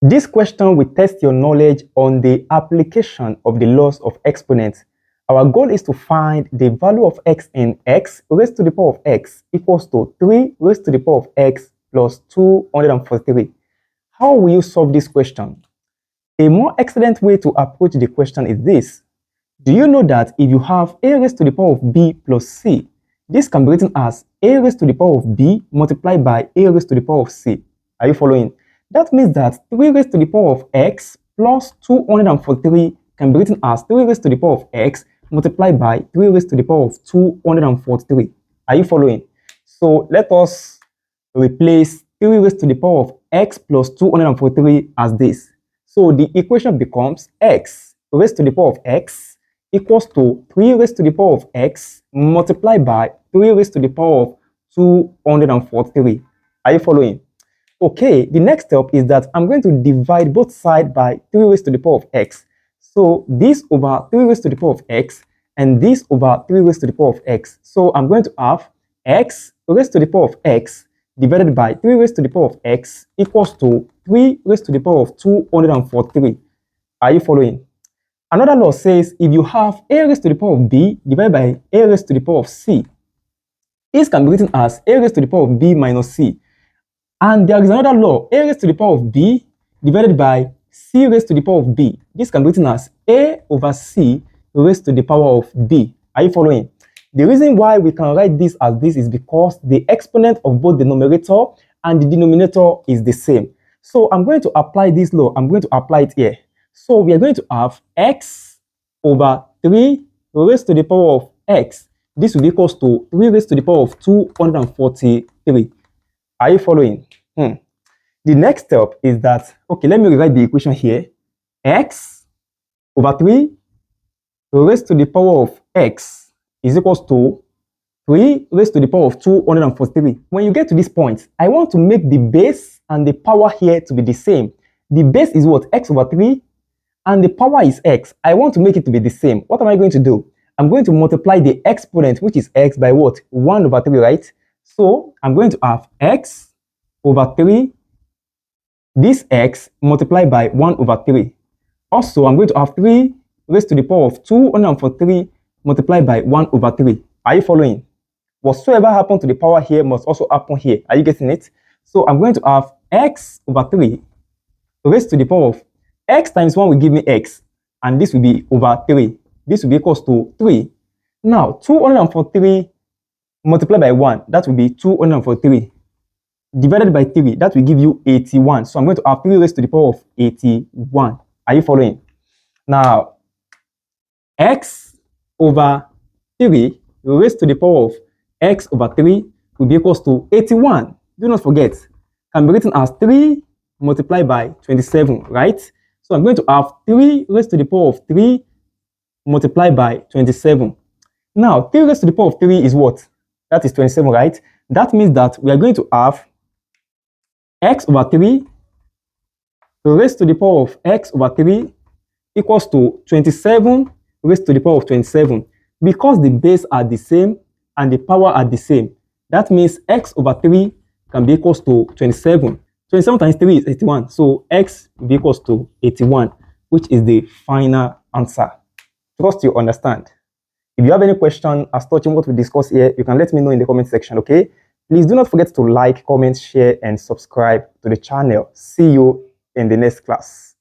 This question will test your knowledge on the application of the laws of exponents. Our goal is to find the value of x in x raised to the power of x equals to 3 raised to the power of x plus 243. How will you solve this question? A more excellent way to approach the question is this. Do you know that if you have a raised to the power of b plus c, this can be written as a raised to the power of b multiplied by a raised to the power of c? Are you following? That means that 3 raised to the power of x plus 243 can be written as 3 raised to the power of x multiplied by 3 raised to the power of 243. Are you following? So let us replace 3 raised to the power of x plus 243 as this. So the equation becomes x raised to the power of x equals to 3 raised to the power of x multiplied by 3 raised to the power of 243. Are you following? Okay, the next step is that I'm going to divide both sides by 3 raised to the power of x. So this over 3 raised to the power of x and this over 3 raised to the power of x. So I'm going to have x raised to the power of x divided by 3 raised to the power of x equals to 3 raised to the power of 243. Are you following? Another law says if you have a raised to the power of b divided by a raised to the power of c, this can be written as a raised to the power of b minus c. And there is another law, a raised to the power of b divided by c raised to the power of b. This can be written as a over c raised to the power of b. Are you following? The reason why we can write this as this is because the exponent of both the numerator and the denominator is the same. So I'm going to apply this law. I'm going to apply it here. So we are going to have x over 3 raised to the power of x. This will be equals to 3 raised to the power of 243. Are you following? The next step is that, okay, let me rewrite the equation here. X over 3 raised to the power of x is equals to 3 raised to the power of 243. When you get to this point, I want to make the base and the power here to be the same. The base is what? X over 3 and the power is x. I want to make it to be the same. What am I going to do? I'm going to multiply the exponent, which is x, by what? 1 over 3, right? So I'm going to have x over 3, this x multiplied by 1 over 3. Also, I'm going to have 3 raised to the power of 243 multiplied by 1 over 3. Are you following? Whatsoever happened to the power here must also happen here. Are you getting it? So I'm going to have x over 3 raised to the power of x times 1 will give me x, and this will be over 3. This will be equals to 3. Now, 243 multiplied by 1, that will be 243. Divided by 3, that will give you 81. So I'm going to have 3 raised to the power of 81. Are you following? Now, x over 3 raised to the power of x over 3 will be equals to 81. Do not forget, can be written as 3 multiplied by 27, right? So I'm going to have 3 raised to the power of 3 multiplied by 27. Now, 3 raised to the power of 3 is what? That is 27, right? That means that we are going to have x over 3 raised to the power of x over 3 equals to 27 raised to the power of 27. Because the base are the same and the power are the same, that means x over 3 can be equals to 27. 27 times 3 is 81. So x will be equals to 81, which is the final answer. Trust you understand. If you have any question as touching what we discussed here, you can let me know in the comment section, okay? Please do not forget to like, comment, share, and subscribe to the channel. See you in the next class.